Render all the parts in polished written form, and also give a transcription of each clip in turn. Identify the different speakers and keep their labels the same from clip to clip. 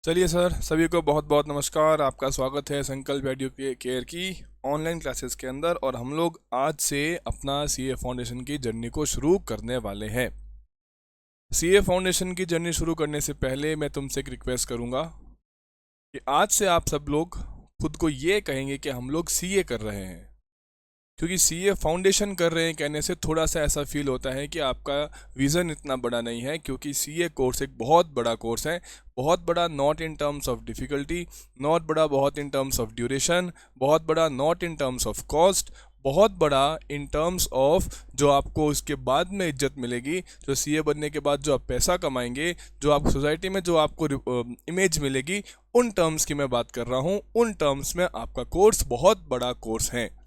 Speaker 1: चलिए सर, सभी को बहुत बहुत नमस्कार। आपका स्वागत है संकल्प एडू केयर की ऑनलाइन क्लासेस के अंदर। और हम लोग आज से अपना सीए फाउंडेशन की जर्नी को शुरू करने वाले हैं। सीए फाउंडेशन की जर्नी शुरू करने से पहले मैं तुमसे एक रिक्वेस्ट करूंगा कि आज से आप सब लोग खुद को ये कहेंगे कि हम लोग सीए कर रहे हैं। क्योंकि सीए फाउंडेशन कर रहे हैं कहने से थोड़ा सा ऐसा फील होता है कि आपका विज़न इतना बड़ा नहीं है, क्योंकि सीए कोर्स एक बहुत बड़ा कोर्स है। बहुत बड़ा not in terms of difficulty, not बड़ा बहुत इन टर्म्स ऑफ ड्यूरेशन, बहुत बड़ा not in terms of cost, बहुत बड़ा इन टर्म्स ऑफ जो आपको उसके बाद में इज्जत मिलेगी, जो सीए बनने के बाद जो आप पैसा कमाएंगे, जो आप सोसाइटी में जो आपको इमेज मिलेगी, उन टर्म्स की मैं बात कर रहा हूँ। उन टर्म्स में आपका कोर्स बहुत बड़ा कोर्स है।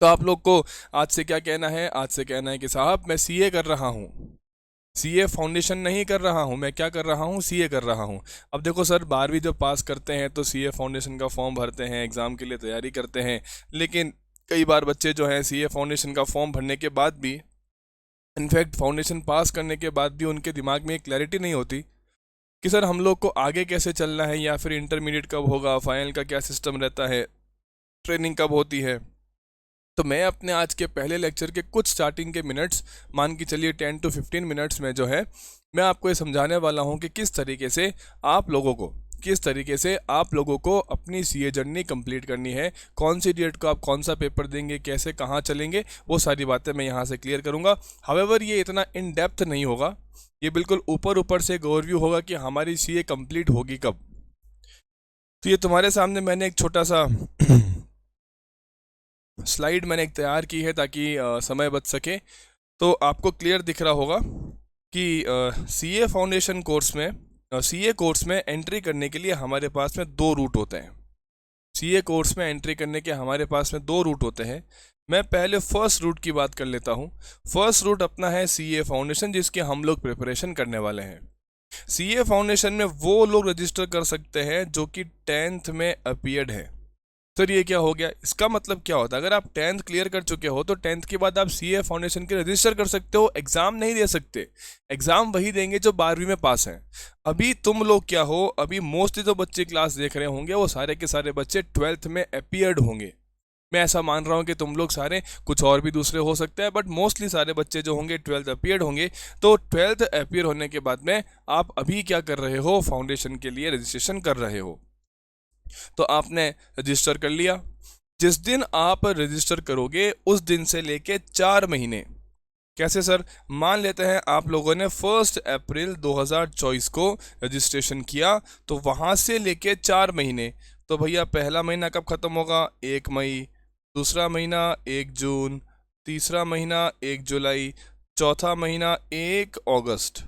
Speaker 1: तो आप लोग को आज से क्या कहना है? आज से कहना है कि साहब मैं सीए कर रहा हूँ, सीए फाउंडेशन नहीं कर रहा हूँ। मैं क्या कर रहा हूँ? सीए कर रहा हूँ। अब देखो सर, 12वीं जब पास करते हैं तो सीए फाउंडेशन का फॉर्म भरते हैं, एग्ज़ाम के लिए तैयारी करते हैं। लेकिन कई बार बच्चे जो हैं सीए फाउंडेशन का फॉर्म भरने के बाद भी, इनफैक्ट फाउंडेशन पास करने के बाद भी, उनके दिमाग में एक क्लैरिटी नहीं होती कि सर हम लोग को आगे कैसे चलना है, या फिर इंटरमीडिएट कब होगा, फाइनल का क्या सिस्टम रहता है, ट्रेनिंग कब होती है। तो मैं अपने आज के पहले लेक्चर के कुछ स्टार्टिंग के मिनट्स, मान के चलिए 10 to 15 मिनट्स में जो है, मैं आपको ये समझाने वाला हूँ कि किस तरीके से आप लोगों को अपनी सीए जर्नी कंप्लीट करनी है, कौन सी डेट को आप कौन सा पेपर देंगे, कैसे कहाँ चलेंगे, वो सारी बातें मैं यहाँ से क्लियर करूँगा। हावेवर ये इतना इन डेप्थ नहीं होगा, ये बिल्कुल ऊपर ऊपर से एक ओवरव्यू होगा कि हमारी सीए कंप्लीट होगी कब। तो ये तुम्हारे सामने मैंने एक छोटा सा स्लाइड मैंने एक तैयार की है ताकि समय बच सके। तो आपको क्लियर दिख रहा होगा कि सीए फाउंडेशन कोर्स में, सीए कोर्स में एंट्री करने के लिए हमारे पास में दो रूट होते हैं। सीए कोर्स में एंट्री करने के हमारे पास में दो रूट होते हैं। मैं पहले फर्स्ट रूट की बात कर लेता हूँ। फर्स्ट रूट अपना है सीए फाउंडेशन, जिसकी हम लोग प्रिपरेशन करने वाले हैं। सीए फाउंडेशन में वो लोग रजिस्टर कर सकते हैं जो कि 10th में अपीयर्ड है। सर ये क्या हो गया? इसका मतलब क्या होता है? अगर आप 10th क्लियर कर चुके हो तो 10th के बाद आप सीए फाउंडेशन के रजिस्टर कर सकते हो, एग्जाम नहीं दे सकते। एग्जाम वही देंगे जो 12वीं में पास हैं। अभी तुम लोग क्या हो, अभी मोस्टली जो बच्चे क्लास देख रहे होंगे वो सारे के सारे बच्चे 12th में अपीयर्ड होंगे। मैं ऐसा मान रहा हूँ कि तुम लोग सारे, कुछ और भी दूसरे हो सकते हैं, बट मोस्टली सारे बच्चे जो होंगे 12th अपीयर्ड होंगे। तो 12th अपीयर होने के बाद में आप अभी क्या कर रहे हो? फाउंडेशन के लिए रजिस्ट्रेशन कर रहे हो। तो आपने रजिस्टर कर लिया। जिस दिन आप रजिस्टर करोगे उस दिन से लेके 4 महीने, कैसे सर? मान लेते हैं आप लोगों ने 1 अप्रैल 2024 को रजिस्ट्रेशन किया, तो वहाँ से लेके 4 महीने, तो भैया पहला महीना कब ख़त्म होगा? 1 मई, दूसरा महीना 1 जून, तीसरा महीना 1 जुलाई, चौथा महीना 1 अगस्त।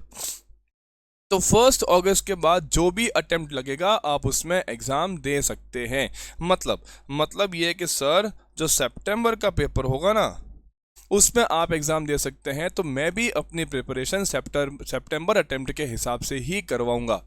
Speaker 1: तो 1 अगस्त के बाद जो भी अटेम्प्ट लगेगा आप उसमें एग्ज़ाम दे सकते हैं। मतलब ये कि सर जो सितंबर का पेपर होगा ना, उसमें आप एग्ज़ाम दे सकते हैं। तो मैं भी अपनी प्रिपरेशन सितंबर अटेम्प्ट के हिसाब से ही करवाऊंगा।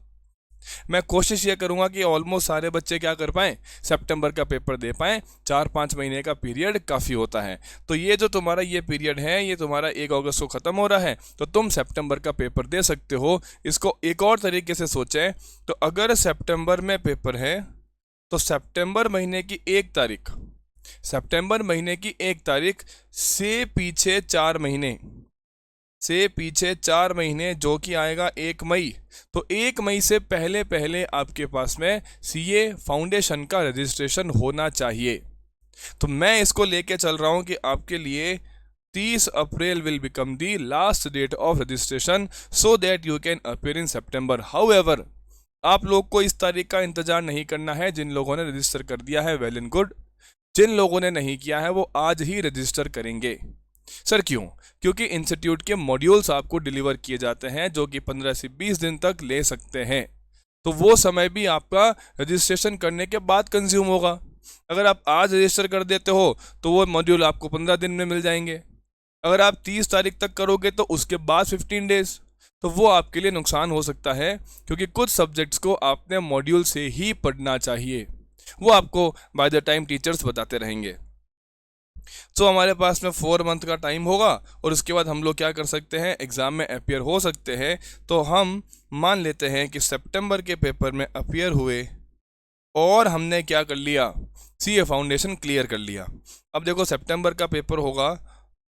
Speaker 1: मैं कोशिश ये करूंगा कि ऑलमोस्ट सारे बच्चे क्या कर पाएँ, सितंबर का पेपर दे पाएँ। 4-5 महीने का पीरियड काफ़ी होता है। तो ये जो तुम्हारा ये पीरियड है, ये तुम्हारा 1 अगस्त को ख़त्म हो रहा है, तो तुम सितंबर का पेपर दे सकते हो। इसको एक और तरीके से सोचें तो अगर सितंबर में पेपर है तो सितंबर महीने की 1 तारीख से पीछे 4 महीने जो कि आएगा 1 मई। तो 1 मई से पहले पहले आपके पास में सीए फाउंडेशन का रजिस्ट्रेशन होना चाहिए। तो मैं इसको लेके चल रहा हूं कि आपके लिए 30 April will become the last date of registration so that you can appear in September. However, आप लोग को इस तारीख का इंतजार नहीं करना है। जिन लोगों ने रजिस्टर कर दिया है वेल एंड गुड, जिन लोगों ने नहीं किया है वो आज ही रजिस्टर करेंगे। सर क्यों? क्योंकि इंस्टीट्यूट के मॉड्यूल्स आपको डिलीवर किए जाते हैं जो कि 15 से 20 दिन तक ले सकते हैं। तो वो समय भी आपका रजिस्ट्रेशन करने के बाद कंज्यूम होगा। अगर आप आज रजिस्टर कर देते हो तो वो मॉड्यूल आपको 15 दिन में मिल जाएंगे। अगर आप 30 तारीख तक करोगे तो उसके बाद 15 डेज, तो वो आपके लिए नुकसान हो सकता है। क्योंकि कुछ सब्जेक्ट्स को आपने मॉड्यूल से ही पढ़ना चाहिए, वो आपको बाय द टाइम टीचर्स बताते रहेंगे। तो हमारे पास में 4 मंथ का टाइम होगा और उसके बाद हम लोग क्या कर सकते हैं, एग्ज़ाम में अपियर हो सकते हैं। तो हम मान लेते हैं कि सितंबर के पेपर में अपियर हुए और हमने क्या कर लिया, सीए फाउंडेशन क्लियर कर लिया। अब देखो सितंबर का पेपर होगा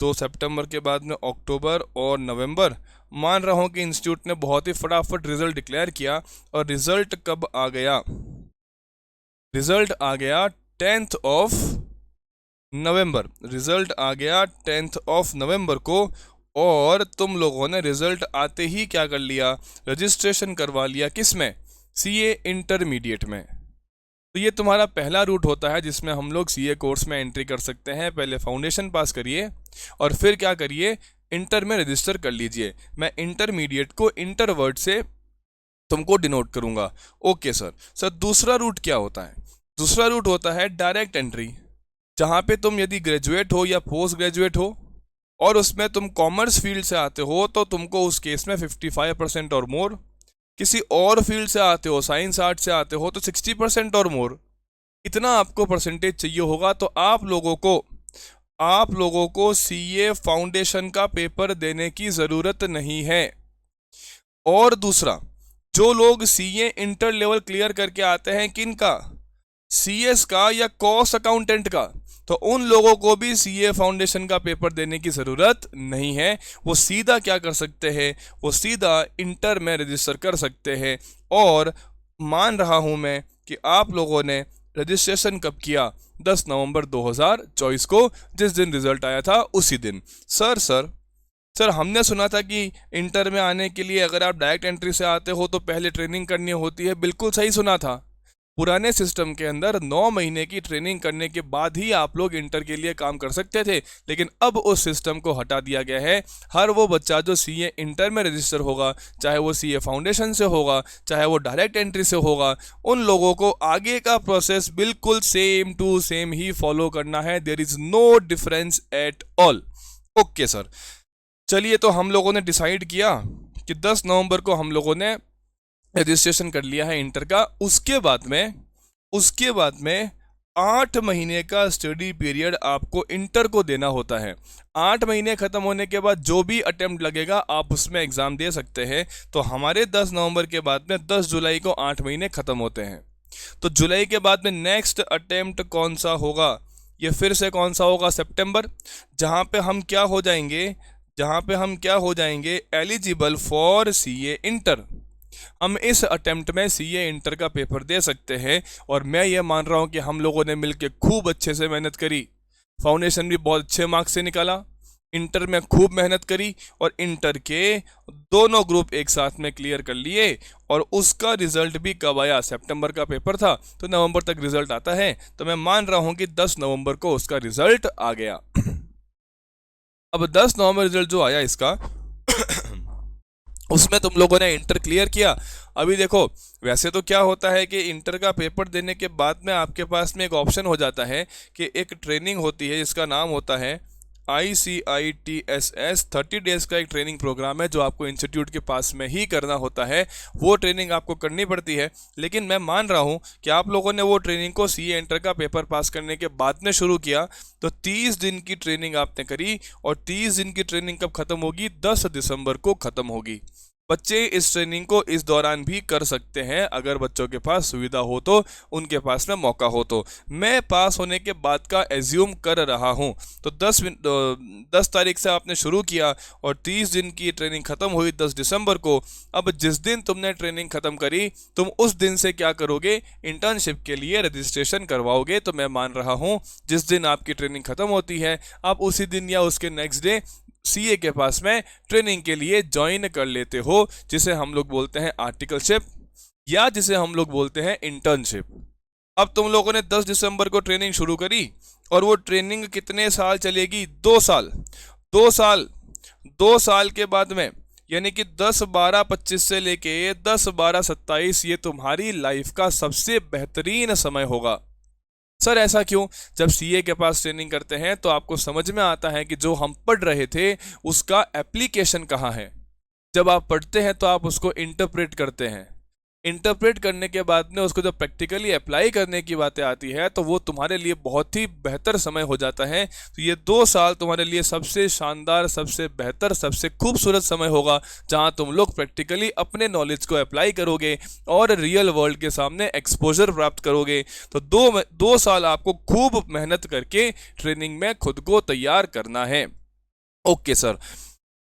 Speaker 1: तो सितंबर के बाद में अक्टूबर और नवंबर, मान रहा हूँ कि इंस्टीट्यूट ने बहुत ही फटाफट रिजल्ट डिक्लेयर किया। और रिजल्ट कब आ गया, रिजल्ट आ गया 10th ऑफ नवंबर, रिजल्ट आ गया 10th ऑफ नवंबर को। और तुम लोगों ने रिजल्ट आते ही क्या कर लिया, रजिस्ट्रेशन करवा लिया, किस में, सीए इंटरमीडिएट में। तो ये तुम्हारा पहला रूट होता है जिसमें हम लोग सीए कोर्स में एंट्री कर सकते हैं। पहले फाउंडेशन पास करिए और फिर क्या करिए, इंटर में रजिस्टर कर लीजिए। मैं इंटरमीडिएट को इंटर वर्ड से तुमको डिनोट करूंगा। ओके सर दूसरा रूट क्या होता है, दूसरा रूट होता है डायरेक्ट एंट्री, जहाँ पे तुम यदि ग्रेजुएट हो या पोस्ट ग्रेजुएट हो और उसमें तुम कॉमर्स फील्ड से आते हो तो तुमको उस केस में 55% और मोर, किसी और फील्ड से आते हो, साइंस आर्ट से आते हो तो 60% और मोर, इतना आपको परसेंटेज चाहिए होगा। तो आप लोगों को सीए फाउंडेशन का पेपर देने की ज़रूरत नहीं है। और दूसरा, जो लोग सीए इंटर लेवल क्लियर करके आते हैं, किन का, सीएस का या कॉस्ट अकाउंटेंट का, तो उन लोगों को भी सीए फाउंडेशन का पेपर देने की ज़रूरत नहीं है। वो सीधा क्या कर सकते हैं, वो सीधा इंटर में रजिस्टर कर सकते हैं। और मान रहा हूं मैं कि आप लोगों ने रजिस्ट्रेशन कब किया, 10 नवंबर 2024 को, जिस दिन रिजल्ट आया था उसी दिन। सर हमने सुना था कि इंटर में आने के लिए अगर आप डायरेक्ट एंट्री से आते हो तो पहले ट्रेनिंग करनी होती है। बिल्कुल सही सुना था। पुराने सिस्टम के अंदर 9 महीने की ट्रेनिंग करने के बाद ही आप लोग इंटर के लिए काम कर सकते थे, लेकिन अब उस सिस्टम को हटा दिया गया है। हर वो बच्चा जो सीए इंटर में रजिस्टर होगा, चाहे वो सीए फाउंडेशन से होगा, चाहे वो डायरेक्ट एंट्री से होगा, उन लोगों को आगे का प्रोसेस बिल्कुल सेम टू सेम ही फॉलो करना है। There is no difference at all. Okay sir, चलिए तो हम लोगों ने डिसाइड किया कि 10 नवंबर को हम लोगों ने रजिस्ट्रेशन कर लिया है इंटर का। उसके बाद में 8 महीने का स्टडी पीरियड आपको इंटर को देना होता है। 8 महीने ख़त्म होने के बाद जो भी अटेम्प्ट लगेगा आप उसमें एग्ज़ाम दे सकते हैं। तो हमारे 10 नवंबर के बाद में 10 जुलाई को 8 महीने ख़त्म होते हैं। तो जुलाई के बाद में नेक्स्ट अटेम्प्ट कौन सा होगा, ये फिर से कौन सा होगा, सितंबर, जहाँ पे हम क्या हो जाएंगे एलिजिबल फॉर सीए इंटर। हम इस अटेम्प्ट में सीए इंटर का पेपर दे सकते हैं। और मैं ये मान रहा हूँ कि हम लोगों ने मिलकर खूब अच्छे से मेहनत करी, फाउंडेशन भी बहुत अच्छे मार्क्स से निकाला, इंटर में खूब मेहनत करी और इंटर के दोनों ग्रुप एक साथ में क्लियर कर लिए। और उसका रिजल्ट भी कब आया, सितंबर का पेपर था तो नवंबर तक रिजल्ट आता है। तो मैं मान रहा हूँ कि 10 नवंबर को उसका रिजल्ट आ गया। अब 10 नवंबर रिजल्ट जो आया इसका उसमें तुम लोगों ने इंटर क्लियर किया। अभी देखो, वैसे तो क्या होता है कि इंटर का पेपर देने के बाद में आपके पास में एक ऑप्शन हो जाता है कि एक ट्रेनिंग होती है जिसका नाम होता है ICITSS। 30 डेज का एक ट्रेनिंग प्रोग्राम है जो आपको इंस्टीट्यूट के पास में ही करना होता है। वो ट्रेनिंग आपको करनी पड़ती है। लेकिन मैं मान रहा हूँ कि आप लोगों ने वो ट्रेनिंग को सीए इंटर का पेपर पास करने के बाद में शुरू किया। तो 30 दिन की ट्रेनिंग आपने करी और 30 दिन की ट्रेनिंग कब खत्म होगी, 10 दिसंबर को खत्म होगी। बच्चे इस ट्रेनिंग को इस दौरान भी कर सकते हैं अगर बच्चों के पास सुविधा हो तो, उनके पास में मौका हो तो। मैं पास होने के बाद का एज्यूम कर रहा हूं। तो 10 तारीख से आपने शुरू किया और 30 दिन की ट्रेनिंग खत्म हुई 10 दिसंबर को। अब जिस दिन तुमने ट्रेनिंग खत्म करी, तुम उस दिन से क्या करोगे, इंटर्नशिप के लिए रजिस्ट्रेशन करवाओगे। तो मैं मान रहा हूं जिस दिन आपकी ट्रेनिंग खत्म होती है आप उसी दिन या उसके नेक्स्ट डे सीए के पास में ट्रेनिंग के लिए ज्वाइन कर लेते हो, जिसे हम लोग बोलते हैं आर्टिकलशिप या जिसे हम लोग बोलते हैं इंटर्नशिप। अब तुम लोगों ने 10 दिसंबर को ट्रेनिंग शुरू करी और वो ट्रेनिंग कितने साल चलेगी, 2 साल। 2 साल के बाद में यानी कि 10-12-25 से लेके 10-12-27 ये तुम्हारी लाइफ का सबसे बेहतरीन समय होगा। सर ऐसा क्यों, जब सीए के पास ट्रेनिंग करते हैं तो आपको समझ में आता है कि जो हम पढ़ रहे थे उसका एप्लीकेशन कहाँ है। जब आप पढ़ते हैं तो आप उसको इंटरप्रेट करते हैं। इंटरप्रेट करने के बाद में उसको जब प्रैक्टिकली अप्लाई करने की बातें आती है तो वो तुम्हारे लिए बहुत ही बेहतर समय हो जाता है। तो ये 2 साल तुम्हारे लिए सबसे शानदार, सबसे बेहतर, सबसे खूबसूरत समय होगा जहां तुम लोग प्रैक्टिकली अपने नॉलेज को अप्लाई करोगे और रियल वर्ल्ड के सामने एक्सपोजर प्राप्त करोगे। तो दो साल आपको खूब मेहनत करके ट्रेनिंग में खुद को तैयार करना है। Okay sir.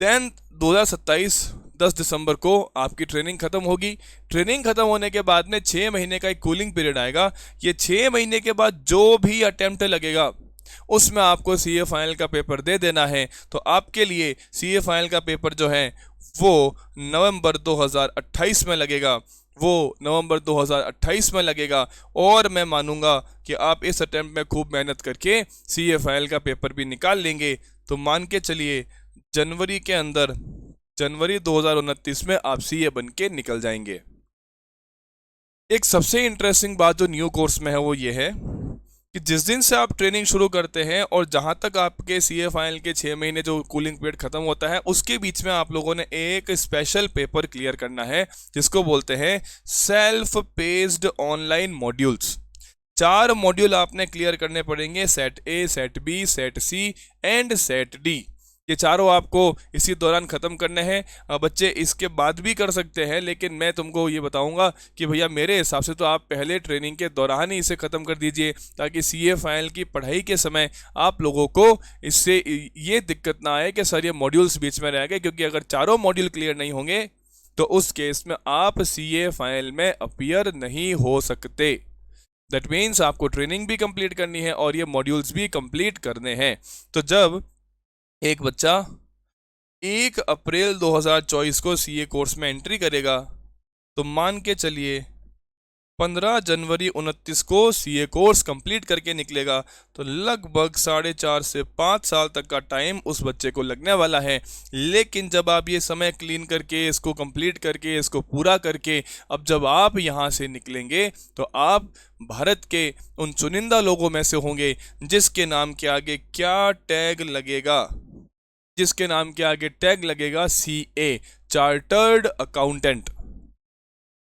Speaker 1: देन 2027 10 दिसंबर को आपकी ट्रेनिंग खत्म होगी। ट्रेनिंग खत्म होने के बाद में 6 महीने का एक कूलिंग पीरियड आएगा। ये 6 महीने के बाद जो भी अटेम्प्ट लगेगा उसमें आपको सीए फाइनल का पेपर दे देना है। तो आपके लिए सीए फाइनल का पेपर जो है वो नवंबर 2028 में लगेगा, वो नवंबर 2028 में लगेगा। और मैं मानूंगा कि आप इस अटेम्प्ट में खूब मेहनत करके सीए फाइनल का पेपर भी निकाल लेंगे। तो मान के चलिए जनवरी के अंदर, जनवरी 2029 में आप सीए बन के निकल जाएंगे। एक सबसे इंटरेस्टिंग बात जो न्यू कोर्स में है वो ये है कि जिस दिन से आप ट्रेनिंग शुरू करते हैं और जहां तक आपके सीए फाइनल के 6 महीने जो कूलिंग पीरियड खत्म होता है उसके बीच में आप लोगों ने एक स्पेशल पेपर क्लियर करना है जिसको बोलते हैं self paced online modules. 4 module आपने क्लियर करने पड़ेंगे, set A, set B, set C and set D. ये चारों आपको इसी दौरान ख़त्म करने हैं। बच्चे इसके बाद भी कर सकते हैं, लेकिन मैं तुमको ये बताऊंगा कि भैया मेरे हिसाब से तो आप पहले ट्रेनिंग के दौरान ही इसे ख़त्म कर दीजिए ताकि सीए फाइनल की पढ़ाई के समय आप लोगों को इससे ये दिक्कत ना आए कि सर ये मॉड्यूल्स बीच में रह गए। क्योंकि अगर चारों मॉड्यूल क्लियर नहीं होंगे तो उस केस में आप सीए फाइनल में अपीयर नहीं हो सकते। दैट मीन्स आपको ट्रेनिंग भी कंप्लीट करनी है और ये मॉड्यूल्स भी कंप्लीट करने हैं। तो जब एक बच्चा 1 अप्रैल 2024 को सीए कोर्स में एंट्री करेगा तो मान के चलिए 15 जनवरी 29 को सीए कोर्स कंप्लीट करके निकलेगा। तो लगभग 4.5 से 5 साल तक का टाइम उस बच्चे को लगने वाला है। लेकिन जब आप ये समय क्लीन करके, इसको कंप्लीट करके, इसको पूरा करके अब जब आप यहाँ से निकलेंगे तो आप भारत के उन चुनिंदा लोगों में से होंगे जिसके नाम के आगे क्या टैग लगेगा, जिसके नाम के आगे टैग लगेगा सीए, चार्टर्ड अकाउंटेंट।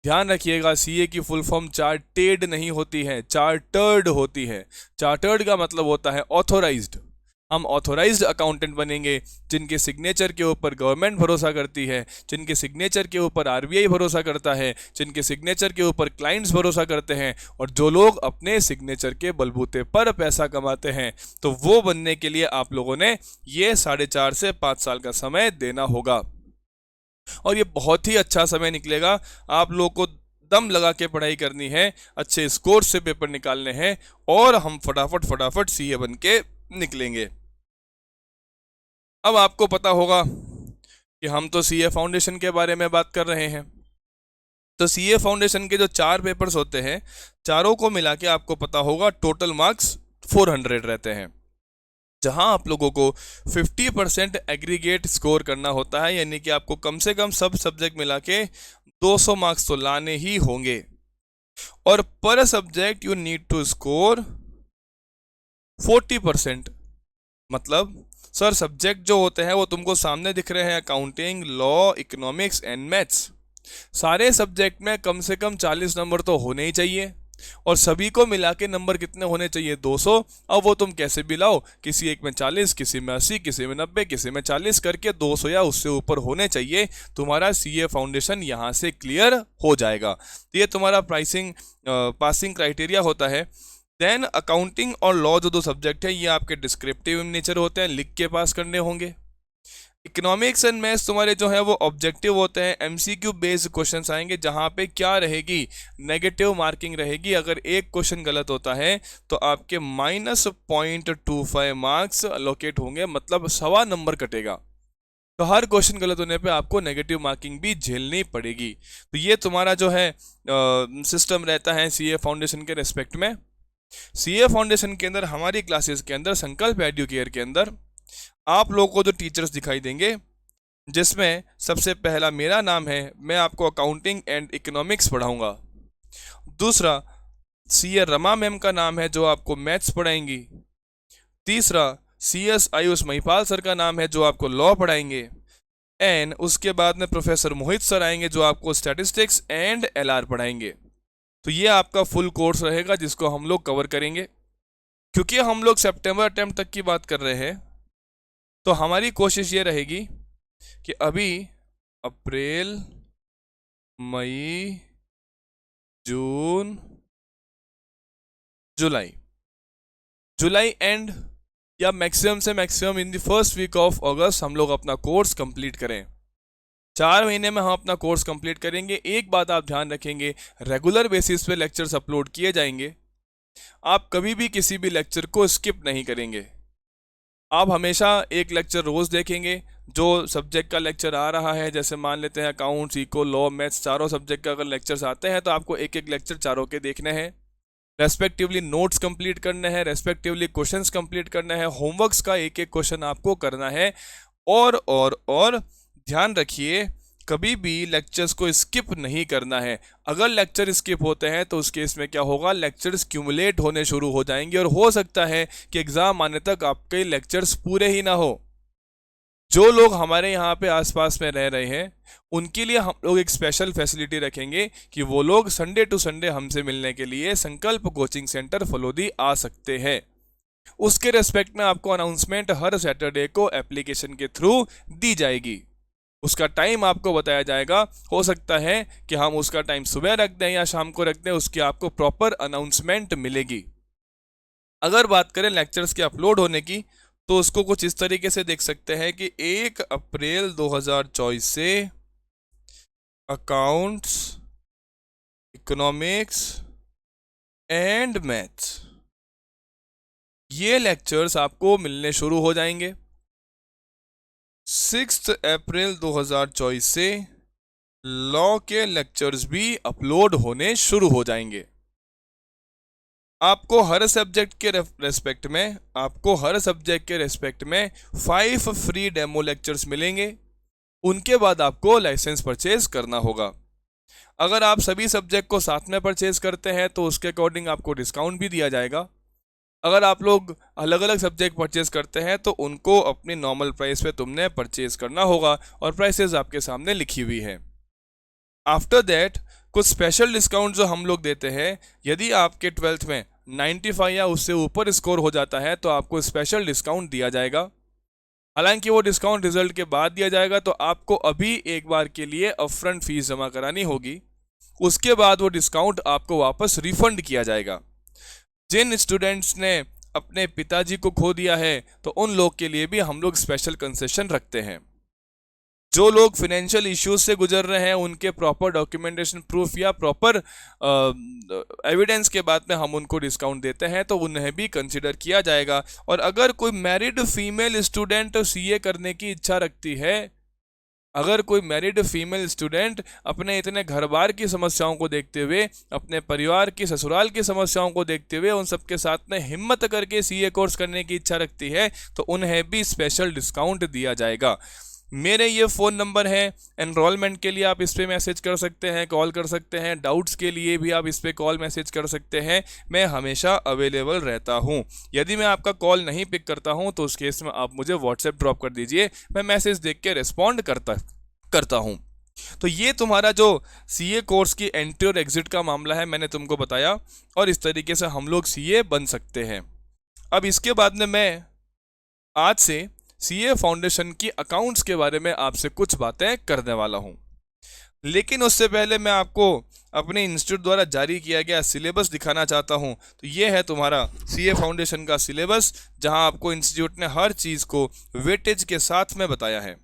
Speaker 1: ध्यान रखिएगा, सीए की फुल फॉर्म चार्टेड नहीं होती है, चार्टर्ड होती है। चार्टर्ड का मतलब होता है ऑथोराइज्ड। हम ऑथोराइज्ड अकाउंटेंट बनेंगे जिनके सिग्नेचर के ऊपर गवर्नमेंट भरोसा करती है, जिनके सिग्नेचर के ऊपर आरबीआई भरोसा करता है, जिनके सिग्नेचर के ऊपर क्लाइंट्स भरोसा करते हैं और जो लोग अपने सिग्नेचर के बलबूते पर पैसा कमाते हैं। तो वो बनने के लिए आप लोगों ने ये 4.5 से 5 साल का समय देना होगा और ये बहुत ही अच्छा समय निकलेगा। आप लोग को दम लगा के पढ़ाई करनी है, अच्छे स्कोर से पेपर निकालने हैं और हम फटाफट फटाफट सीए बन के निकलेंगे। अब आपको पता होगा कि हम तो सीए फाउंडेशन के बारे में बात कर रहे हैं। तो सीए फाउंडेशन के जो 4 पेपर्स होते हैं, चारों को मिला के आपको पता होगा टोटल मार्क्स 400 रहते हैं, जहां आप लोगों को 50% एग्रीगेट स्कोर करना होता है। यानी कि आपको कम से कम सब सब्जेक्ट मिला के 200 मार्क्स तो लाने ही होंगे। और पर subject you need to score 40%। मतलब सर सब्जेक्ट जो होते हैं वो तुमको सामने दिख रहे हैं, accounting, law, economics and maths. सारे सब्जेक्ट में कम से कम 40 नंबर तो होने ही चाहिए और सभी को मिला के नंबर कितने होने चाहिए? 200। अब वो तुम कैसे भी लाओ, किसी एक में 40, किसी में 80, किसी में 90, किसी में 40 करके 200 या उससे ऊपर होने चाहिए। तुम्हारा सीए फाउंडेशन यहाँ से क्लियर हो जाएगा। तो ये तुम्हारा पासिंग क्राइटेरिया होता है। देन अकाउंटिंग और लॉ जो 2 सब्जेक्ट है ये आपके डिस्क्रिप्टिव नेचर होते हैं, लिख के पास करने होंगे। इकोनॉमिक्स एंड मैथ्स तुम्हारे जो है वो ऑब्जेक्टिव होते हैं, एमसीक्यू बेस्ड क्वेश्चंस आएंगे जहां पे क्या रहेगी, नेगेटिव मार्किंग रहेगी। अगर एक क्वेश्चन गलत होता है तो आपके -0.25 मार्क्स अलोकेट होंगे, मतलब 1.25 नंबर कटेगा। तो हर क्वेश्चन गलत होने पे आपको नेगेटिव मार्किंग भी झेलनी पड़ेगी। तो ये तुम्हारा जो है सिस्टम रहता है सीए फाउंडेशन के रेस्पेक्ट में। सीए फाउंडेशन के अंदर हमारी क्लासेस के अंदर, संकल्प एडुकेयर के अंदर आप लोगों को जो टीचर्स दिखाई देंगे, जिसमें सबसे पहला मेरा नाम है, मैं आपको अकाउंटिंग एंड इकोनॉमिक्स पढ़ाऊंगा। दूसरा सीए रमा मैम का नाम है जो आपको मैथ्स पढ़ाएंगी। तीसरा सीएस आयुष महिपाल सर का नाम है जो आपको लॉ पढ़ाएंगे। एंड उसके बाद में प्रोफेसर मोहित सर आएंगे जो आपको स्टैटिस्टिक्स एंड एलआर पढ़ाएंगे। तो ये आपका फुल कोर्स रहेगा जिसको हम लोग कवर करेंगे। क्योंकि हम लोग सितंबर अटेम्प्ट तक की बात कर रहे हैं तो हमारी कोशिश ये रहेगी कि अभी अप्रैल, मई, जून, जुलाई एंड या मैक्सिमम से maximum in the first week of August हम लोग अपना कोर्स कंप्लीट करें। 4 महीने में हम अपना कोर्स कंप्लीट करेंगे। एक बात आप ध्यान रखेंगे, रेगुलर बेसिस पे लेक्चर्स अपलोड किए जाएंगे। आप कभी भी किसी भी लेक्चर को स्किप नहीं करेंगे। आप हमेशा एक लेक्चर रोज देखेंगे। जो सब्जेक्ट का लेक्चर आ रहा है, जैसे मान लेते हैं अकाउंट्स, इको, लॉ, मैथ्स, चारों सब्जेक्ट का अगर लेक्चर्स आते हैं तो आपको एक एक लेक्चर चारों के देखने हैं। रेस्पेक्टिवली नोट्स कंप्लीट करने हैं, रेस्पेक्टिवली क्वेश्चंस कंप्लीट करना है, होमवर्क्स का एक एक क्वेश्चन आपको करना है। और ध्यान रखिए, कभी भी लेक्चर्स को स्किप नहीं करना है। अगर लेक्चर स्किप होते हैं तो उस केस में क्या होगा, लेक्चर्स क्यूमुलेट होने शुरू हो जाएंगे और हो सकता है कि एग्जाम आने तक आपके लेक्चर्स पूरे ही ना हो। जो लोग हमारे यहाँ पे आसपास में रह रहे हैं उनके लिए हम लोग एक स्पेशल फैसिलिटी रखेंगे कि वो लोग संडे टू संडे हमसे मिलने के लिए संकल्प कोचिंग सेंटर फलोदी आ सकते हैं। उसके रेस्पेक्ट में आपको अनाउंसमेंट हर सैटरडे को एप्लीकेशन के थ्रू दी जाएगी। उसका टाइम आपको बताया जाएगा। हो सकता है कि हम उसका टाइम सुबह रख दें या शाम को रख दें, उसकी आपको प्रॉपर अनाउंसमेंट मिलेगी। अगर बात करें लेक्चर्स के अपलोड होने की तो उसको कुछ इस तरीके से देख सकते हैं कि 1 अप्रैल 2024 से अकाउंट्स, इकोनॉमिक्स एंड मैथ्स ये लेक्चर्स आपको मिलने शुरू हो जाएंगे। 6 अप्रैल 2024 से लॉ के लेक्चर्स भी अपलोड होने शुरू हो जाएंगे। आपको हर सब्जेक्ट के रेस्पेक्ट में 5 फ्री डेमो लेक्चर्स मिलेंगे। उनके बाद आपको लाइसेंस परचेज करना होगा। अगर आप सभी सब्जेक्ट को साथ में परचेज करते हैं तो उसके अकॉर्डिंग आपको डिस्काउंट भी दिया जाएगा। अगर आप लोग अलग अलग सब्जेक्ट परचेज करते हैं तो उनको अपनी नॉर्मल प्राइस पे तुमने परचेज करना होगा और प्राइसेस आपके सामने लिखी हुई है। आफ्टर दैट कुछ स्पेशल डिस्काउंट जो हम लोग देते हैं, यदि आपके 12th में 95 या उससे ऊपर स्कोर हो जाता है तो आपको स्पेशल डिस्काउंट दिया जाएगा। हालांकि वो डिस्काउंट रिजल्ट के बाद दिया जाएगा, तो आपको अभी एक बार के लिए अपफ्रंट फीस जमा करानी होगी। उसके बाद वो डिस्काउंट आपको वापस रिफंड किया जाएगा। जिन स्टूडेंट्स ने अपने पिताजी को खो दिया है तो उन लोग के लिए भी हम लोग स्पेशल कंसेशन रखते हैं। जो लोग फाइनेंशियल इश्यूज से गुजर रहे हैं उनके प्रॉपर डॉक्यूमेंटेशन प्रूफ या प्रॉपर एविडेंस के बाद में हम उनको डिस्काउंट देते हैं, तो उन्हें भी कंसिडर किया जाएगा। और अगर कोई मैरिड फीमेल स्टूडेंट सीए करने की इच्छा रखती है, अगर कोई मैरिड फीमेल स्टूडेंट अपने इतने घर बार की समस्याओं को देखते हुए, अपने परिवार की, ससुराल की समस्याओं को देखते हुए उन सबके साथ में हिम्मत करके सीए कोर्स करने की इच्छा रखती है, तो उन्हें भी स्पेशल डिस्काउंट दिया जाएगा। मेरे ये फ़ोन नंबर है, एनरोलमेंट के लिए आप इस पर मैसेज कर सकते हैं, कॉल कर सकते हैं। डाउट्स के लिए भी आप इस पर कॉल मैसेज कर सकते हैं। मैं हमेशा अवेलेबल रहता हूँ। यदि मैं आपका कॉल नहीं पिक करता हूँ तो उस केस में आप मुझे व्हाट्सएप ड्रॉप कर दीजिए, मैं मैसेज देख के रिस्पॉन्ड करता हूँ। तो ये तुम्हारा जो सीए कोर्स की एंट्री और एग्जिट का मामला है, मैंने तुमको बताया, और इस तरीके से हम लोग सीए बन सकते हैं। अब इसके बाद में मैं आज से सीए फाउंडेशन की अकाउंट्स के बारे में आपसे कुछ बातें करने वाला हूं। लेकिन उससे पहले मैं आपको अपने इंस्टीट्यूट द्वारा जारी किया गया सिलेबस दिखाना चाहता हूं। तो ये है तुम्हारा सीए फाउंडेशन का सिलेबस, जहां आपको इंस्टीट्यूट ने हर चीज़ को वेटेज के साथ में बताया है।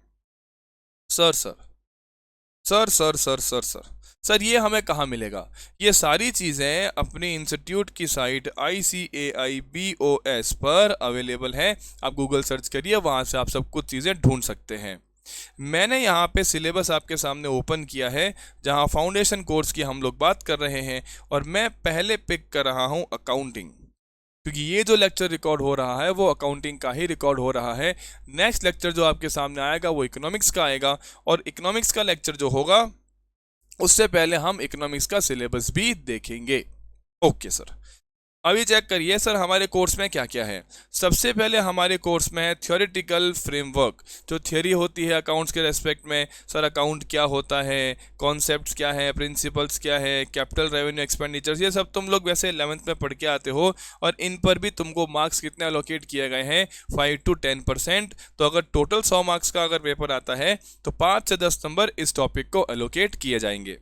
Speaker 1: सर ये हमें कहाँ मिलेगा? ये सारी चीज़ें अपनी इंस्टीट्यूट की साइट ICAIBOS पर अवेलेबल हैं। आप गूगल सर्च करिए, वहाँ से आप सब कुछ चीज़ें ढूंढ सकते हैं। मैंने यहाँ पे सिलेबस आपके सामने ओपन किया है, जहाँ फाउंडेशन कोर्स की हम लोग बात कर रहे हैं, और मैं पहले पिक कर रहा हूँ अकाउंटिंग, क्योंकि ये जो लेक्चर रिकॉर्ड हो रहा है वो अकाउंटिंग का ही रिकॉर्ड हो रहा है। नेक्स्ट लेक्चर जो आपके सामने आएगा वो इकोनॉमिक्स का आएगा, और इकोनॉमिक्स का लेक्चर जो होगा उससे पहले हम इकोनॉमिक्स का सिलेबस भी देखेंगे। ओके सर, अभी चेक करिए सर हमारे कोर्स में क्या क्या है। सबसे पहले हमारे कोर्स में है थ्योरेटिकल फ्रेमवर्क, जो थ्योरी होती है अकाउंट्स के रेस्पेक्ट में। सर अकाउंट क्या होता है, कॉन्सेप्ट्स क्या है, प्रिंसिपल्स क्या है, कैपिटल रेवेन्यू एक्सपेंडिचर्स, ये सब तुम लोग वैसे 11th में पढ़ के आते हो। और इन पर भी तुमको मार्क्स कितने अलोकेट किए गए हैं, 5 to 10%। तो अगर टोटल 100 मार्क्स का अगर पेपर आता है तो 5 से 10 नंबर इस टॉपिक को अलोकेट किए जाएंगे।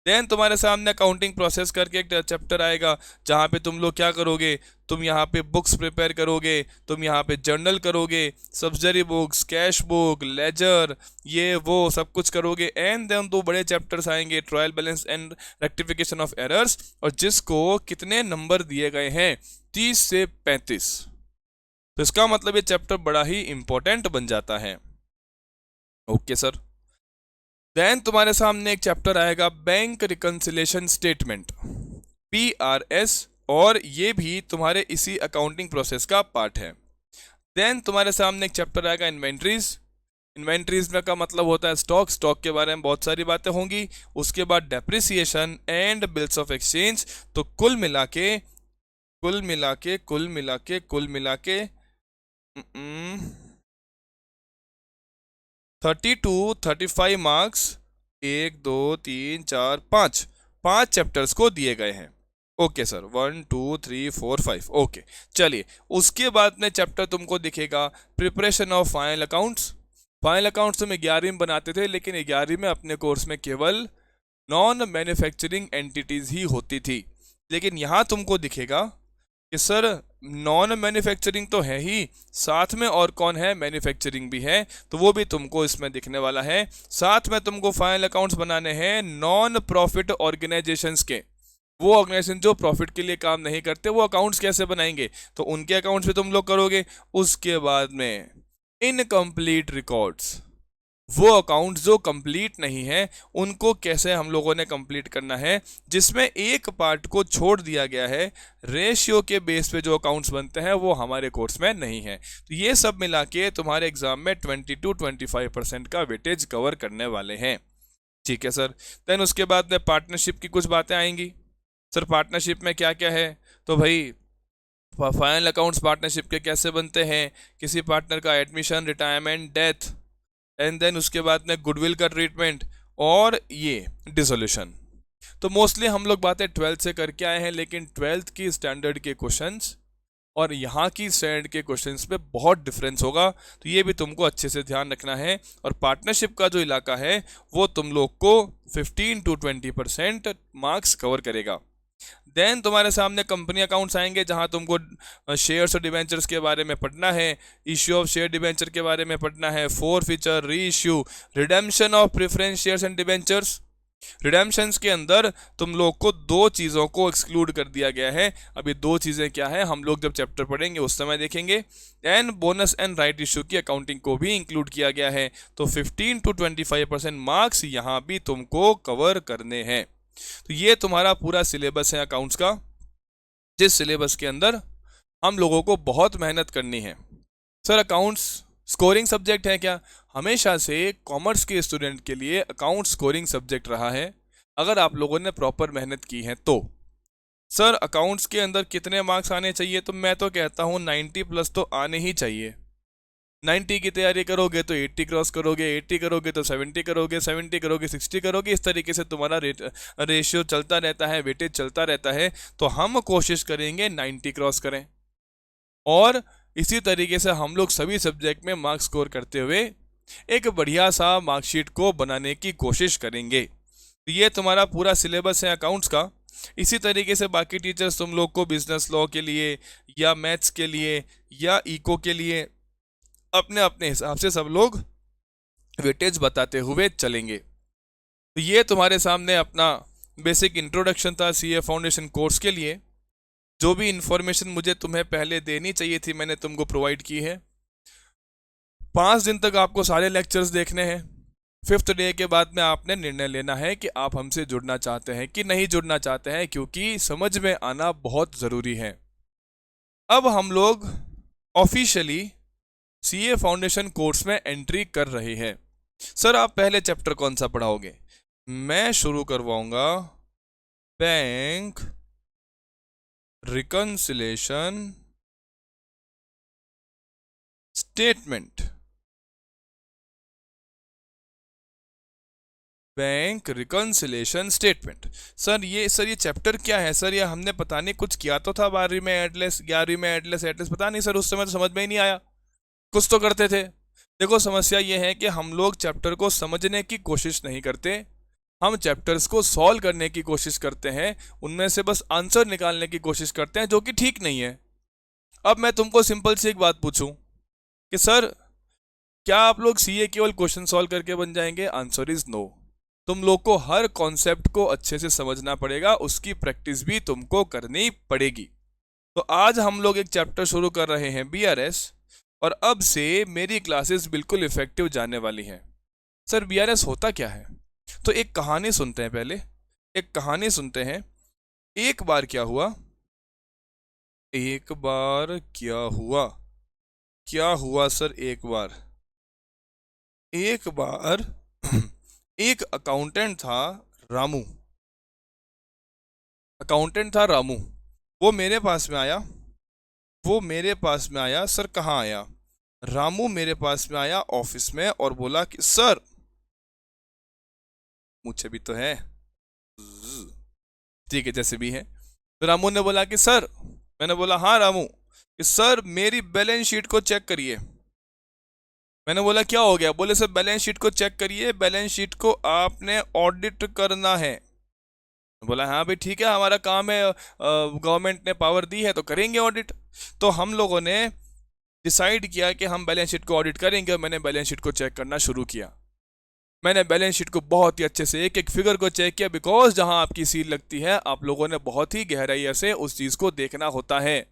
Speaker 1: देन तुम्हारे सामने अकाउंटिंग प्रोसेस करके एक चैप्टर आएगा, जहाँ पे तुम लोग क्या करोगे, तुम यहाँ पे बुक्स प्रिपेयर करोगे, तुम यहाँ पे जर्नल करोगे, subsidiary books, cash book, ledger, ये वो सब कुछ करोगे। एंड देन 2 बड़े चैप्टर्स आएंगे, trial balance and rectification of errors, और जिसको कितने नंबर दिए गए हैं, 30 से 35। तो इसका मतलब ये चैप्टर बड़ा ही इंपॉर्टेंट बन जाता है। Okay sir. देन तुम्हारे सामने एक चैप्टर आएगा बैंक रिकंसिलेशन स्टेटमेंट, PRS, और ये भी तुम्हारे इसी अकाउंटिंग प्रोसेस का पार्ट है। देन तुम्हारे सामने एक चैप्टर आएगा इन्वेंट्रीज। इन्वेंट्रीज में का मतलब होता है स्टॉक, स्टॉक के बारे में बहुत सारी बातें होंगी। उसके बाद depreciation and bills of exchange. तो कुल मिला के 32-35 मार्क्स, 1 2 3 4 5 चैप्टर्स को दिए गए हैं। Okay sir, 1 2 3 4 5। ओके, चलिए उसके बाद में चैप्टर तुमको दिखेगा preparation of final accounts. Final accounts में 11वीं में बनाते थे, लेकिन 11वीं में अपने कोर्स में केवल नॉन मैन्युफैक्चरिंग एंटिटीज ही होती थी। लेकिन यहाँ तुमको दिखेगा कि सर नॉन मैन्युफैक्चरिंग तो है ही, साथ में और कौन है, मैन्युफैक्चरिंग भी है। तो वो भी तुमको इसमें दिखने वाला है। साथ में तुमको फाइनल अकाउंट्स बनाने हैं नॉन प्रॉफिट ऑर्गेनाइजेशंस के। वो ऑर्गेनाइजेशन जो प्रॉफिट के लिए काम नहीं करते, वो अकाउंट्स कैसे बनाएंगे, तो उनके अकाउंट्स भी तुम लोग करोगे। उसके बाद में इनकम्प्लीट रिकॉर्ड्स, वो अकाउंट जो कंप्लीट नहीं है उनको कैसे हम लोगों ने कंप्लीट करना है, जिसमें एक पार्ट को छोड़ दिया गया है। रेशियो के बेस पे जो अकाउंट्स बनते हैं वो हमारे कोर्स में नहीं है। तो ये सब मिला के तुम्हारे एग्जाम में 20-25% का वेटेज कवर करने वाले हैं। ठीक है सर। देन उसके बाद में पार्टनरशिप की कुछ बातें आएंगी। सर पार्टनरशिप में क्या क्या है, तो भाई फाइनल अकाउंट्स पार्टनरशिप के कैसे बनते हैं, किसी पार्टनर का admission, retirement, death, and then उसके बाद में गुडविल का ट्रीटमेंट, और ये डिसोल्यूशन। तो मोस्टली हम लोग बातें 12th से करके आए हैं, लेकिन 12th की स्टैंडर्ड के क्वेश्चंस और यहाँ की स्टैंडर्ड के क्वेश्चंस में बहुत डिफरेंस होगा। तो ये भी तुमको अच्छे से ध्यान रखना है। और पार्टनरशिप का जो इलाका है वो तुम लोग को 15-20% मार्क्स कवर करेगा। देन तुम्हारे सामने कंपनी अकाउंट्स आएंगे, जहां तुमको शेयर्स और डिवेंचर्स के बारे में पढ़ना है, इश्यू ऑफ शेयर डिवेंचर के बारे में पढ़ना है, four feature, reissue, redemption of preference shares and debentures. Redemptions के अंदर तुम लोग को 2 चीज़ों को एक्सक्लूड कर दिया गया है। अभी 2 चीज़ें क्या है हम लोग जब चैप्टर पढ़ेंगे उस समय देखेंगे। And bonus and right issue की अकाउंटिंग को भी इंक्लूड किया गया है। तो 15-25% मार्क्स यहाँ भी तुमको कवर करने हैं। तो ये तुम्हारा पूरा सिलेबस है अकाउंट्स का, जिस सिलेबस के अंदर हम लोगों को बहुत मेहनत करनी है। सर अकाउंट्स स्कोरिंग सब्जेक्ट है क्या? हमेशा से कॉमर्स के स्टूडेंट के लिए अकाउंट्स स्कोरिंग सब्जेक्ट रहा है, अगर आप लोगों ने प्रॉपर मेहनत की है तो। सर अकाउंट्स के अंदर कितने मार्क्स आने चाहिए, तो मैं तो कहता हूँ 90+ तो आने ही चाहिए। 90 की तैयारी करोगे तो 80 क्रॉस करोगे, 80 करोगे तो 70 करोगे, 70 करोगे 60 करोगे। इस तरीके से तुम्हारा रेशियो चलता रहता है, वेटेज चलता रहता है। तो हम कोशिश करेंगे 90 क्रॉस करें, और इसी तरीके से हम लोग सभी सब्जेक्ट में मार्क्स स्कोर करते हुए एक बढ़िया सा मार्कशीट को बनाने की कोशिश करेंगे। तो ये तुम्हारा पूरा सिलेबस है अकाउंट्स का। इसी तरीके से बाकी टीचर्स तुम लोग को बिजनेस लॉ के लिए या मैथ्स के लिए या इको के लिए अपने अपने हिसाब से सब लोग वेटेज बताते हुए चलेंगे। तो ये तुम्हारे सामने अपना बेसिक इंट्रोडक्शन था सीए फाउंडेशन कोर्स के लिए। जो भी इंफॉर्मेशन मुझे तुम्हें पहले देनी चाहिए थी मैंने तुमको प्रोवाइड की है। 5 दिन तक आपको सारे लेक्चर्स देखने हैं। 5th डे के बाद में आपने निर्णय लेना है कि आप हमसे जुड़ना चाहते हैं कि नहीं जुड़ना चाहते हैं, क्योंकि समझ में आना बहुत ज़रूरी है। अब हम लोग ऑफिशियली सीए फाउंडेशन कोर्स में एंट्री कर रहे हैं। सर आप पहले चैप्टर कौन सा पढ़ाओगे? मैं शुरू करवाऊंगा bank reconciliation statement, bank reconciliation statement. Sir ये चैप्टर क्या है सर? ये हमने पता नहीं कुछ किया तो था 12वीं में एटलेस, 11वीं में एटलेस एटलेस, पता नहीं सर, उस समय तो समझ में ही नहीं आया। कुछ तो करते थे। देखो समस्या ये है कि हम लोग चैप्टर को समझने की कोशिश नहीं करते, हम चैप्टर्स को सॉल्व करने की कोशिश करते हैं, उनमें से बस आंसर निकालने की कोशिश करते हैं, जो कि ठीक नहीं है। अब मैं तुमको सिंपल सी एक बात पूछूं कि सर क्या आप लोग सीए केवल क्वेश्चन सॉल्व करके बन जाएंगे? Answer is no. तुम लोग को हर कॉन्सेप्ट को अच्छे से समझना पड़ेगा, उसकी प्रैक्टिस भी तुमको करनी पड़ेगी। तो आज हम लोग एक चैप्टर शुरू कर रहे हैं बीआरएस, और अब से मेरी क्लासेस बिल्कुल इफेक्टिव जाने वाली हैं। सर बीआरएस होता क्या है? तो एक कहानी सुनते हैं पहले, एक कहानी सुनते हैं। एक बार क्या हुआ, एक बार क्या हुआ, क्या हुआ सर? एक बार एक अकाउंटेंट था, रामू। अकाउंटेंट था रामू। वो मेरे पास में आया, वो मेरे पास में आया। सर कहाँ आया? रामू मेरे पास में आया ऑफिस में और बोला कि सर, मुझे भी तो है, ठीक है जैसे भी है। तो रामू ने बोला कि सर, मैंने बोला हाँ रामू, कि सर मेरी बैलेंस शीट को चेक करिए। मैंने बोला क्या हो गया? बोले सर बैलेंस शीट को चेक करिए, बैलेंस शीट को आपने ऑडिट करना है। बोला हाँ भाई ठीक है, हमारा काम है, गवर्नमेंट ने पावर दी है तो करेंगे ऑडिट। तो हम लोगों ने डिसाइड किया कि हम बैलेंस शीट को ऑडिट करेंगे, और मैंने बैलेंस शीट को चेक करना शुरू किया। मैंने बैलेंस शीट को बहुत ही अच्छे से एक एक फिगर को चेक किया, बिकॉज जहां आपकी सील लगती है आप लोगों ने बहुत ही गहराई से उस चीज़ को देखना होता है।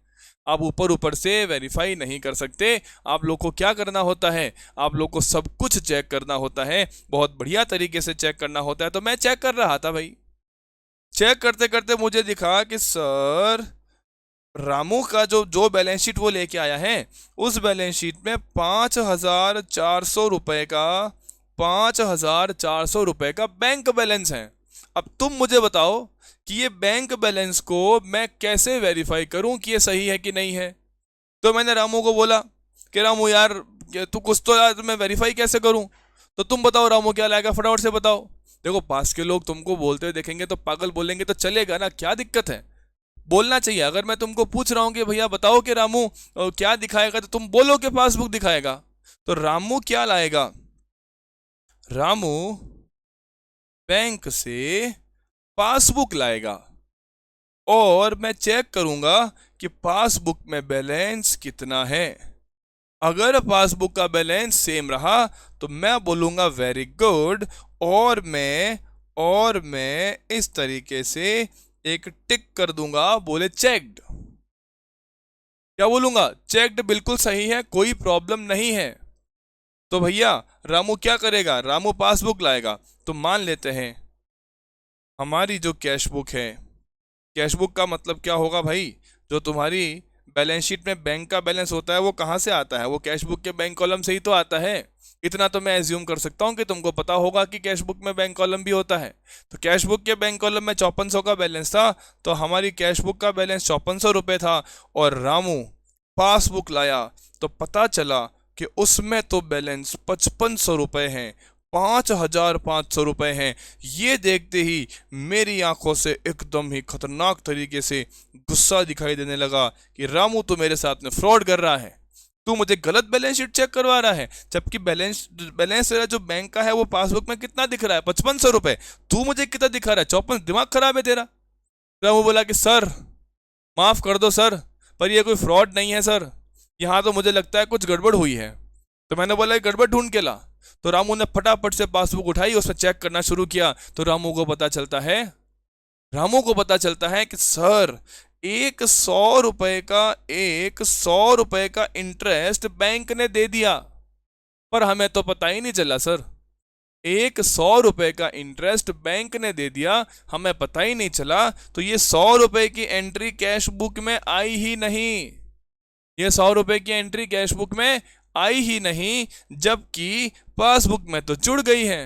Speaker 1: आप ऊपर ऊपर से वेरीफाई नहीं कर सकते। आप लोग को क्या करना होता है? आप लोग को सब कुछ चेक करना होता है, बहुत बढ़िया तरीके से चेक करना होता है। तो मैं चेक कर रहा था भाई। चेक करते करते मुझे दिखा कि सर रामू का जो जो बैलेंस शीट वो लेके आया है, उस बैलेंस शीट में 5,400 रुपए का, 5,400 रुपए का बैंक बैलेंस है। अब तुम मुझे बताओ कि ये बैंक बैलेंस को मैं कैसे वेरीफाई करूं कि ये सही है कि नहीं है। तो मैंने रामू को बोला कि रामू यार, तू कुछ तो यार, मैं वेरीफाई कैसे करूं? तो तुम बताओ रामू क्या लाएगा, फटाफट से बताओ। देखो पास के लोग तुमको बोलते हुए देखेंगे तो पागल बोलेंगे तो चलेगा ना, क्या दिक्कत है? बोलना चाहिए। अगर मैं तुमको पूछ रहा हूं कि भैया बताओ कि रामू क्या दिखाएगा, तो तुम बोलो कि पासबुक दिखाएगा। तो रामू क्या लाएगा? रामू बैंक से पासबुक लाएगा, और मैं चेक करूंगा कि पासबुक में बैलेंस कितना है। अगर पासबुक का बैलेंस सेम रहा तो मैं बोलूंगा वेरी गुड, और मैं इस तरीके से एक टिक कर दूंगा, बोले चेक्ड। क्या बोलूंगा? चेक्ड, बिल्कुल सही है, कोई प्रॉब्लम नहीं है। तो भैया रामू क्या करेगा? रामू पासबुक लाएगा। तो मान लेते हैं हमारी जो कैश बुक है, कैश बुक का मतलब क्या होगा भाई? जो तुम्हारी बैलेंस शीट में बैंक का बैलेंस होता है वो कहाँ से आता है? वो कैश बुक के बैंक कॉलम से ही तो आता है। इतना तो मैं एज्यूम कर सकता हूँ कि तुमको पता होगा कि कैश बुक में बैंक कॉलम भी होता है। तो कैश बुक के बैंक कॉलम में 5400 का बैलेंस था, तो हमारी कैश बुक का बैलेंस 5400 रुपये था, और रामू पासबुक लाया तो पता चला कि उसमें तो बैलेंस 5500 रुपये हैं, 5,500 रुपये हैं। ये देखते ही मेरी आंखों से एकदम ही खतरनाक तरीके से गुस्सा दिखाई देने लगा कि रामू तो मेरे साथ में फ्रॉड कर रहा है, तू मुझे गलत बैलेंस शीट चेक करवा रहा है, जबकि बैलेंस बैलेंस तेरा जो बैंक का है वो पासबुक में कितना दिख रहा है? 5500 रुपये। तू मुझे कितना दिखा रहा है? 54। दिमाग खराब है तेरा? रामू बोला कि सर माफ कर दो सर, पर ये कोई फ्रॉड नहीं है सर, यहाँ तो मुझे लगता है कुछ गड़बड़ हुई है। तो मैंने बोला गड़बड़ ढूंढ के ला। तो रामू ने फटाफट से पासबुक उठाई, उसमें चेक करना शुरू किया। तो रामू को पता चलता है कि सर 100 रुपए का, 100 रुपए का इंटरेस्ट बैंक ने दे दिया, पर हमें तो पता ही नहीं चला सर। 100 रुपए का इंटरेस्ट बैंक ने दे दिया, हमें पता ही नहीं चला। तो ये 100 रुपए की एंट्री कैश बुक में आई ही नहीं, ये 100 रुपए की एंट्री कैश बुक में आई ही नहीं, जबकि पासबुक में तो जुड़ गई है।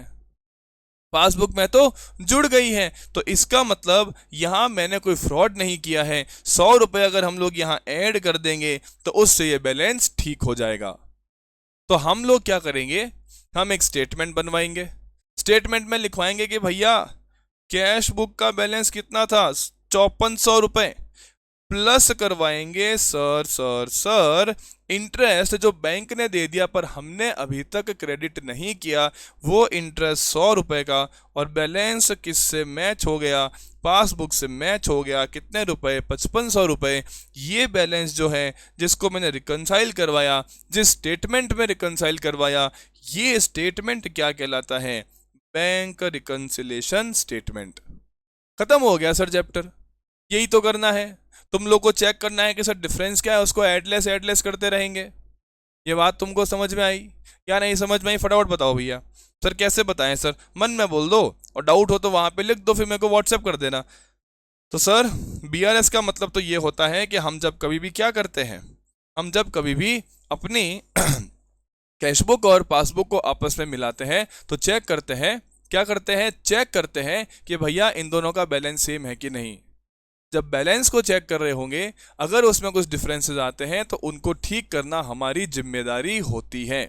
Speaker 1: पासबुक में तो जुड़ गई है। तो इसका मतलब यहां मैंने कोई फ्रॉड नहीं किया है। 100 रुपए अगर हम लोग यहां ऐड कर देंगे तो उससे ये बैलेंस ठीक हो जाएगा। तो हम लोग क्या करेंगे, हम एक स्टेटमेंट बनवाएंगे। स्टेटमेंट में लिखवाएंगे कि भैया कैश बुक का बैलेंस कितना था, 5400 रुपए, प्लस करवाएंगे सर सर सर इंटरेस्ट जो बैंक ने दे दिया पर हमने अभी तक क्रेडिट नहीं किया, वो इंटरेस्ट 100 रुपए का, और बैलेंस किससे मैच हो गया, पासबुक से मैच हो गया, कितने रुपए, 5500 रुपए। ये बैलेंस जो है जिसको मैंने रिकंसाइल करवाया, जिस स्टेटमेंट में रिकंसाइल करवाया, ये स्टेटमेंट क्या कहलाता है, बैंक रिकंसिलेशन स्टेटमेंट। खत्म हो गया सर चैप्टर। यही तो करना है, तुम लोग को चेक करना है कि सर डिफरेंस क्या है, उसको एडलेस एडलेस करते रहेंगे। ये बात तुमको समझ में आई या नहीं समझ में आई, फटाफट बताओ भैया। सर कैसे बताएं सर, मन में बोल दो और डाउट हो तो वहां पे लिख दो, फिर मेरे को व्हाट्सएप कर देना। तो सर बीआरएस का मतलब तो ये होता है कि हम जब कभी भी क्या करते हैं, हम जब कभी भी अपनी कैशबुक और पासबुक को आपस में मिलाते हैं तो चेक करते हैं, क्या करते हैं, चेक करते हैं कि भैया इन दोनों का बैलेंस सेम है कि नहीं। जब बैलेंस को चेक कर रहे होंगे, अगर उसमें कुछ डिफरेंसेस आते हैं तो उनको ठीक करना हमारी जिम्मेदारी होती है,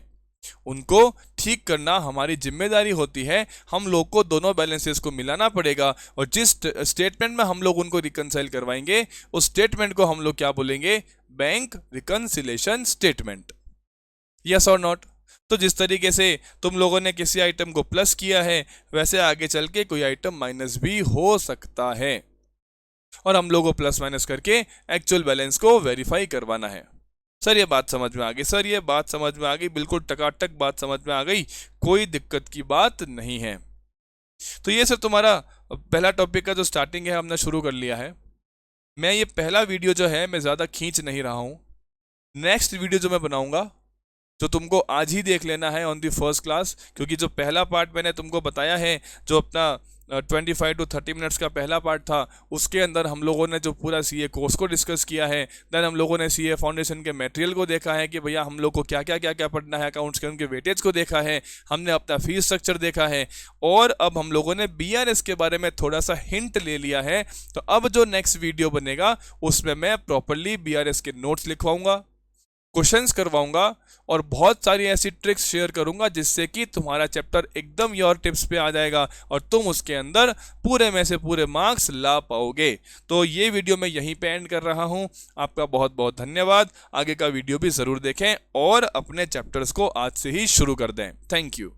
Speaker 1: उनको ठीक करना हमारी जिम्मेदारी होती है। हम लोग को दोनों बैलेंसेस को मिलाना पड़ेगा और जिस स्टेटमेंट में हम लोग उनको रिकंसाइल करवाएंगे उस स्टेटमेंट को हम लोग क्या बोलेंगे, बैंक रिकंसिलेशन स्टेटमेंट। यस और नॉट। तो जिस तरीके से तुम लोगों ने किसी आइटम को प्लस किया है, वैसे आगे चल के कोई आइटम माइनस भी हो सकता है और हम लोगों को प्लस माइनस करके एक्चुअल बैलेंस को वेरीफाई करवाना है। सर ये बात समझ में आ गई, सर ये बात समझ में आ गई, बिल्कुल टकाटक बात समझ में आ गई, कोई दिक्कत की बात नहीं है। तो ये सर तुम्हारा पहला टॉपिक का जो स्टार्टिंग है हमने शुरू कर लिया है। मैं ये पहला वीडियो जो है मैं ज़्यादा खींच नहीं रहा हूँ। नेक्स्ट वीडियो जो मैं बनाऊंगा, जो तुमको आज ही देख लेना है ऑन दी फर्स्ट क्लास, क्योंकि जो पहला पार्ट मैंने तुमको बताया है, जो अपना 25 to 30 मिनट्स का पहला पार्ट था, उसके अंदर हम लोगों ने जो पूरा सीए कोर्स को डिस्कस किया है, देन हम लोगों ने सीए फाउंडेशन के मटेरियल को देखा है कि भैया हम लोग को क्या क्या क्या क्या पढ़ना है, अकाउंट्स के उनके वेटेज को देखा है, हमने अपना फीस स्ट्रक्चर देखा है, और अब हम लोगों ने बीआरएस के बारे में थोड़ा सा हिंट ले लिया है। तो अब जो नेक्स्ट वीडियो बनेगा उसमें मैं प्रॉपरली बीआरएस के नोट्स लिखवाऊंगा, क्वेश्चंस करवाऊंगा और बहुत सारी ऐसी ट्रिक्स शेयर करूंगा जिससे कि तुम्हारा चैप्टर एकदम योर टिप्स पे आ जाएगा और तुम उसके अंदर पूरे में से पूरे मार्क्स ला पाओगे। तो ये वीडियो मैं यहीं पे एंड कर रहा हूं। आपका बहुत बहुत धन्यवाद। आगे का वीडियो भी ज़रूर देखें और अपने चैप्टर्स को आज से ही शुरू कर दें। Thank you.